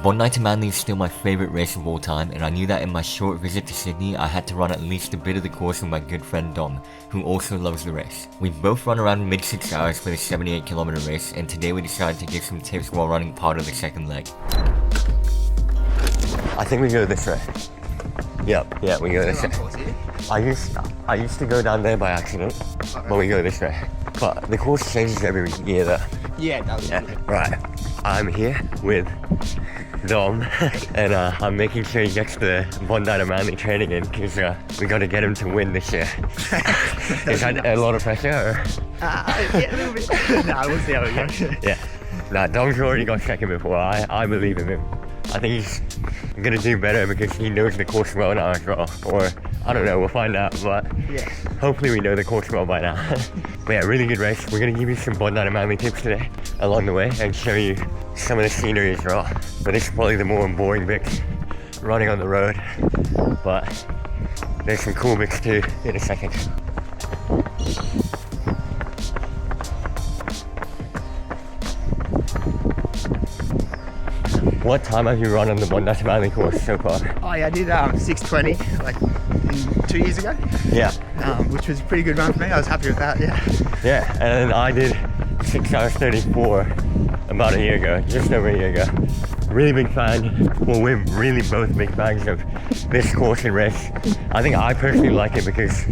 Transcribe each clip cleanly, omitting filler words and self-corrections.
Bondi to Manly is still my favourite race of all time, and I knew that in my short visit to Sydney I had to run at least a bit of the course with my good friend Dom, who also loves the race. We both run around mid 6 hours for the 78km race, and today we decided to give some tips while running part of the second leg. I think we go this way. Yep, yeah, we go this way. I used to go down there by accident, but we go this way. But the course changes every year though. Yeah, it does. Yeah, right. I'm here with Dom, and I'm making sure he gets the Bondi to Manly training in, because we got to get him to win this year. Is that a lot of pressure? Or? Yeah, a little bit. No, we'll see how it goes. Yeah. Nah, Dom's already got second before. I believe in him. I think he's gonna do better because he knows the course well now as well. Or, I don't know, we'll find out, but yeah. Hopefully we know the course well by now. But yeah, really good race. We're gonna give you some Bondi to Manly tips today along the way and show you some of the scenery as well. But this is probably the more boring bits, running on the road. But there's some cool bits too in a second. What time have you run on the Bondi to Manly course so far? Oh yeah, I did 6:20 like 2 years ago. Yeah. Which was a pretty good run for me. I was happy with that, yeah. Yeah, and I did 6 hours 34 about a year ago, just over a year ago. Really big fan. Well, we're really both big fans of this course and race. I think I personally like it because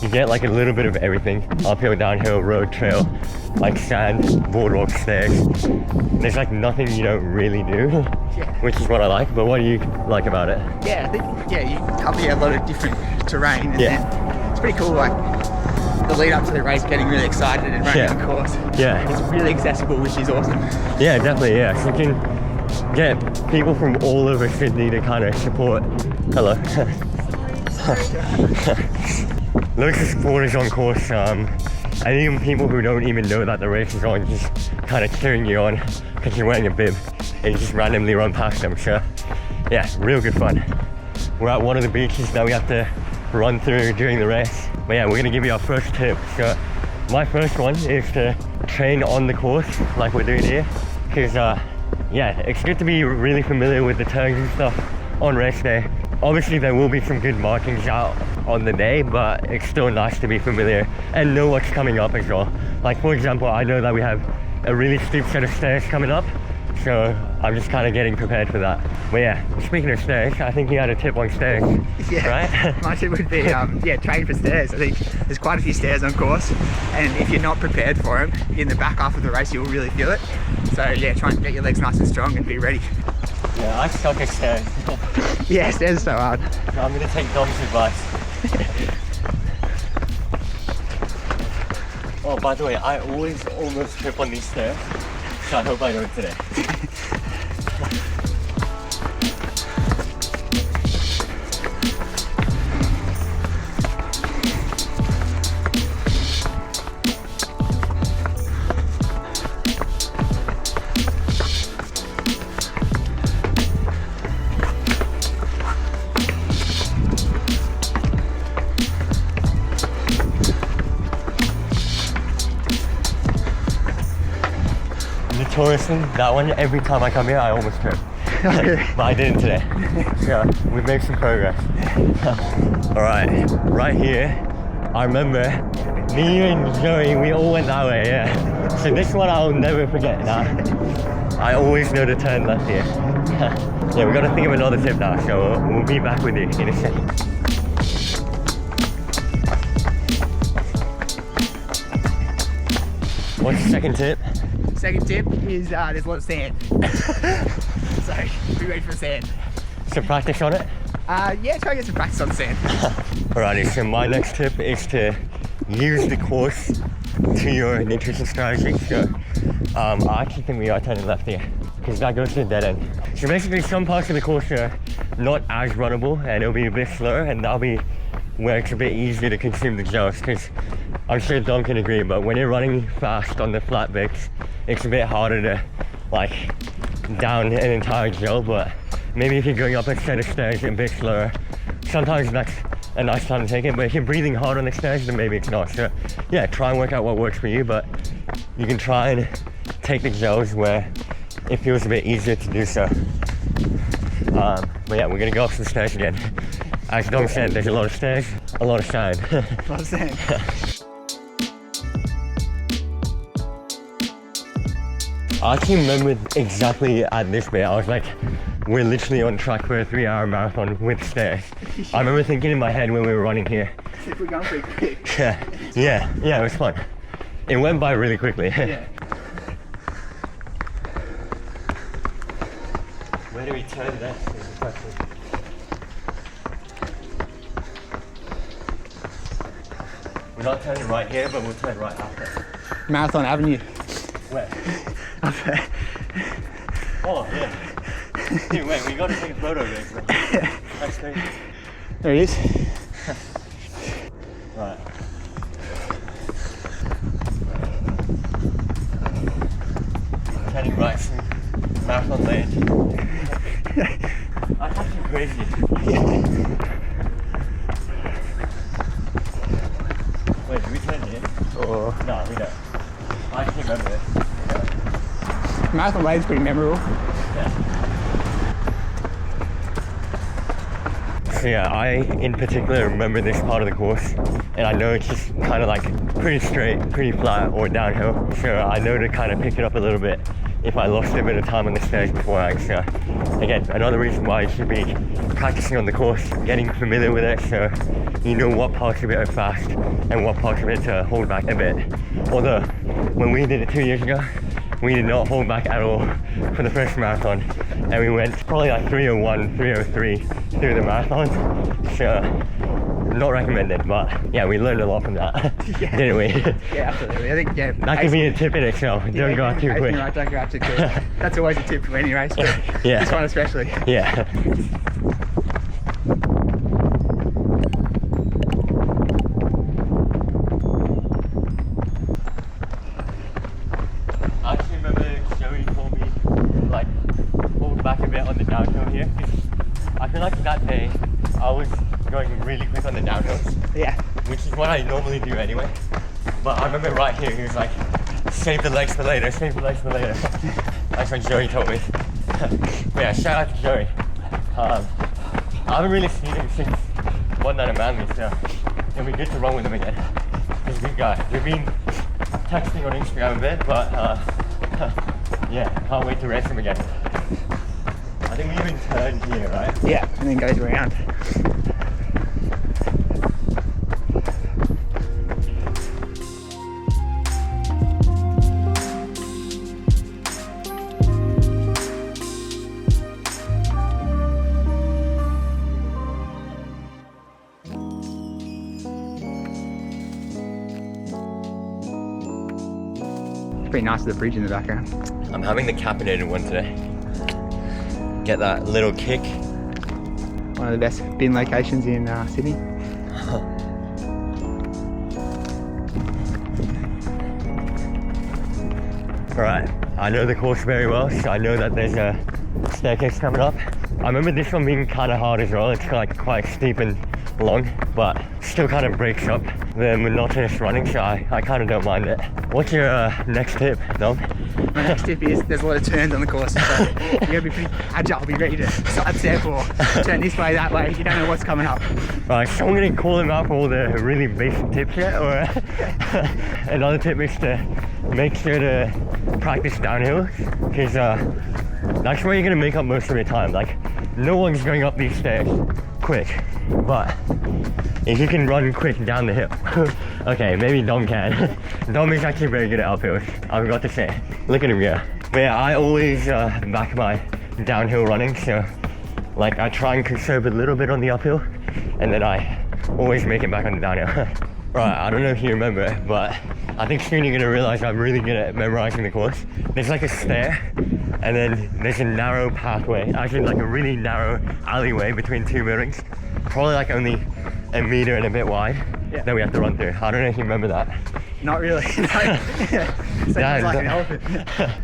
you get like a little bit of everything. Uphill, downhill, road, trail, like sand, boardwalk, stairs. There's like nothing you don't really do, which is what I like. But what do you like about it? Yeah, I think you cover a lot of different terrain, and then it's pretty cool. Like the lead up to the race, getting really excited and running the course. Yeah, it's really accessible, which is awesome. Yeah, definitely. Yeah, so you can get people from all over Sydney to kind of support. Hello. Loads of supporters on course, and even people who don't even know that the race is on, just kind of cheering you on because you're wearing a bib and you just randomly run past them. So yeah, real good fun. We're at one of the beaches that we have to run through during the race. But yeah, we're gonna give you our first tip. So my first one is to train on the course like we're doing here, because yeah, it's good to be really familiar with the turns and stuff on race day. Obviously there will be some good markings out on the day, but it's still nice to be familiar and know what's coming up as well. Like for example, I know that we have a really steep set of stairs coming up, so I'm just kind of getting prepared for that. But yeah, speaking of stairs, I think you had a tip on stairs, right? My tip would be, train for stairs. I think there's quite a few stairs on course, and if you're not prepared for them, in the back half of the race, you'll really feel it. So yeah, try and get your legs nice and strong and be ready. Yeah, I suck at stairs. Yeah, stairs are so hard. So I'm going to take Dom's advice. Oh, by the way, I always almost trip on these stairs, so I hope I don't today. Notoriously, that one, every time I come here, I almost trip. But I didn't today. Yeah, we've made some progress. Alright, right here, I remember me and Joey, we all went that way, yeah. So this one I'll never forget now. I always know to turn left here. Yeah, we've got to think of another tip now, so we'll be back with you in a second. What's the second tip? Second tip is there's a lot of sand. So be ready for sand. So practice on it? Yeah, try and get some practice on sand. Alrighty, so my next tip is to use the course to your nutrition strategy. So I actually think we are turning left here, because that goes to the dead end. So basically some parts of the course are not as runnable and it'll be a bit slower, and that'll be where it's a bit easier to consume the gels, because I'm sure Dom can agree, but when you're running fast on the flat bits, it's a bit harder to like down an entire gel. But maybe if you're going up a set of stairs a bit slower, sometimes that's a nice time to take it. But if you're breathing hard on the stairs, then maybe it's not. So yeah, try and work out what works for you, but you can try and take the gels where it feels a bit easier to do so. But yeah, we're gonna go up some stairs again. As Dom said, there's a lot of stairs, a lot of sand. A lot of sand. I actually remember exactly at this bit, I was like, we're literally on track for a 3-hour marathon with stairs. I remember thinking in my head when we were running here. If we're going pretty quick. Yeah, it was fun. It went by really quickly. Yeah. Where do we turn left is the question. We're not turning right here, but we'll turn right after. Marathon Avenue. Where? Up there. Oh, yeah. Dude, wait, we gotta take a photo of this. That's crazy. There it is. Right. Turning right from Marathon Lane. That's actually crazy. Wait, do we turn here? Oh. No, we don't. I can't remember this. Marathon Lane's pretty memorable. So yeah, I in particular remember this part of the course, and I know it's just kind of like pretty straight, pretty flat or downhill. So I know to kind of pick it up a little bit if I lost a bit of time on the stairs beforehand. So again, another reason why you should be practicing on the course, getting familiar with it, so you know what parts of it are fast and what parts of it to hold back a bit. Although when we did it 2 years ago, we did not hold back at all for the first marathon, and we went probably like 3:01, 3:03 through the marathon. So not recommended, but yeah, we learned a lot from that, didn't we? Yeah, absolutely. I think that could be a tip in itself. Don't go out too quick. Right, don't go out too quick. That's always a tip for any race, but this one especially. Yeah. I actually remember Joey told me like hold back a bit on the downhill here. I feel like that day I was going really quick on the downhills. Yeah. Which is what I normally do anyway. But I remember right here he was like, save the legs for later, save the legs for later. That's what Joey told me. But yeah, shout out to Joey. I haven't really seen him since Bondi To Manly, so it'll be good to run with him again. He's a good guy. We've been texting on Instagram a bit, but yeah, can't wait to race him again. I think we even turned here, right? Yeah, and then goes around. Pretty nice with the bridge in the background. I'm having the caffeinated one today. Get that little kick. One of the best bin locations in Sydney. Right, I know the course very well, so I know that there's a staircase coming up. I remember this one being kind of hard as well. It's like quite steep and long, but still kind of breaks up the monotonous running, so I kind of don't mind it. What's your next tip, Dom? My next tip is there's a lot of turns on the course, so you gotta be pretty agile, be ready to sidestep or turn this way, that way. You don't know what's coming up. Right, so I'm gonna call him out for all the really basic tips here, or another tip is to make sure to practice downhill, because that's where you're gonna make up most of your time. Like, no one's going up these stairs quick, but if you can run quick down the hill, okay, maybe Dom can. Dom is actually very good at uphills, I forgot to say. Look at him go. But yeah, I always back my downhill running, so like I try and conserve a little bit on the uphill, and then I always make it back on the downhill. Right, I don't know if you remember, but I think soon you're gonna realize I'm really good at memorizing the course. There's like a stair, and then there's a narrow pathway, actually like a really narrow alleyway between two buildings, probably like only a meter and a bit wide, that we have to run through. I don't know if you remember that. Not really. No. Sounds like an elephant.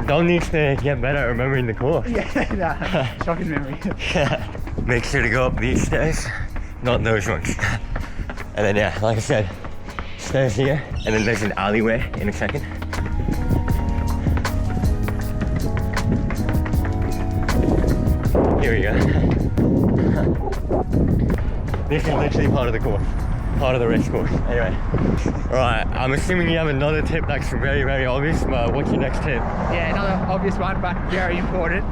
Dom needs to get better at remembering the course. Yeah, nah, shocking memory. Yeah. Make sure to go up these stairs, not those ones. And then yeah, like I said, stairs here, and then there's an alleyway in a second. Here we go. This is literally part of the course. Part of the race course. Anyway. Alright, I'm assuming you have another tip that's very, very obvious, but what's your next tip? Yeah, another obvious one, but very important.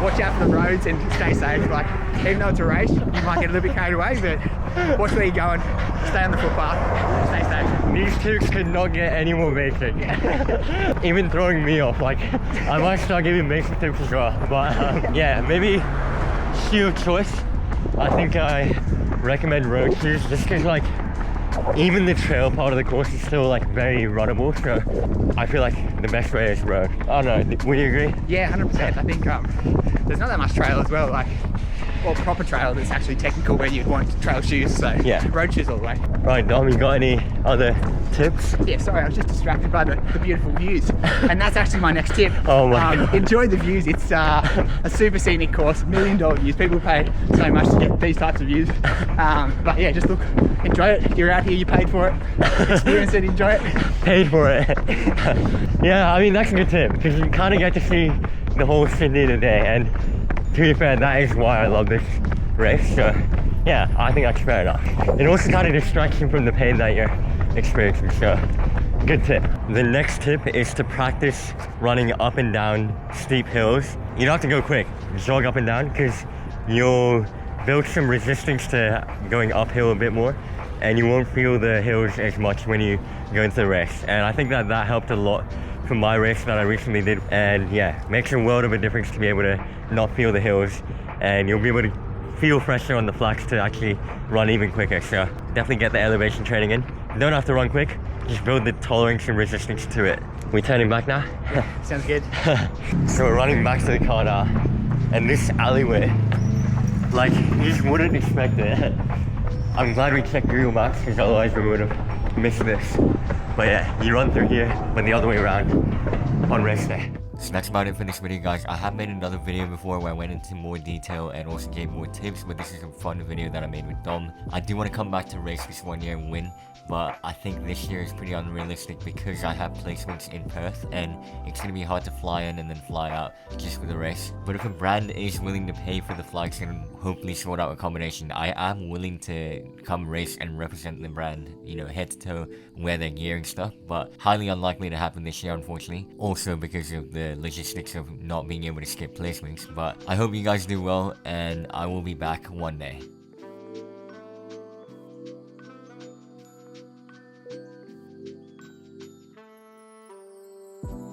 Watch out for the roads and stay safe. Like, even though it's a race, you might get a little bit carried away, but watch where you're going. Stay on the footpath. Stay safe. These tips could not get any more basic. Even throwing me off. Like, I might start giving basic tips as well. But yeah, maybe shoe of choice. I think I recommend road shoes just because, like, even the trail part of the course is still like very runnable, so I feel like the best way is road. I don't know, would you agree? Yeah, 100%. I think there's not that much trail as well, like, or proper trail that's actually technical where you'd want trail shoes, so yeah, road shoes all the way. Right, Dom, you got any other tips? Yeah, sorry, I was just distracted by the beautiful views. And that's actually my next tip. Oh my God. Enjoy the views. It's a super scenic course, $1 million views. People pay so much to get these types of views. But yeah, just look, enjoy it. You're out here, you paid for it. Experience it, enjoy it. Paid for it. Yeah, I mean, that's a good tip because you kind of get to see the whole city in a day, and to be fair, that is why I love this race. So yeah, I think that's fair enough. It also kind of distracts you from the pain that you're experiencing, so good tip. The next tip is to practice running up and down steep hills. You don't have to go quick, jog up and down, because you'll build some resistance to going uphill a bit more, and you won't feel the hills as much when you go into the race. And I think that helped a lot from my race that I recently did, and yeah, makes a world of a difference to be able to not feel the hills, and you'll be able to feel pressure on the flats to actually run even quicker. So definitely get the elevation training in. You don't have to run quick, just build the tolerance and resistance to it. We're turning back now? Sounds good. So we're running back to the car now, and this alleyway, like, you just wouldn't expect it. I'm glad we checked Google Maps, because otherwise we would have missed this. But yeah, you run through here, but the other way around on race day. So that's about it for this video, guys. I have made another video before where I went into more detail and also gave more tips, but this is a fun video that I made with Dom. I do want to come back to race this one year and win, but I think this year is pretty unrealistic because I have placements in Perth and it's going to be hard to fly in and then fly out just for the race. But if a brand is willing to pay for the flights and hopefully sort out accommodation, I am willing to come race and represent the brand, you know, head to toe, wear their gear and stuff, but highly unlikely to happen this year, unfortunately. Also because of the logistics of not being able to skip placements. But I hope you guys do well, and I will be back one day.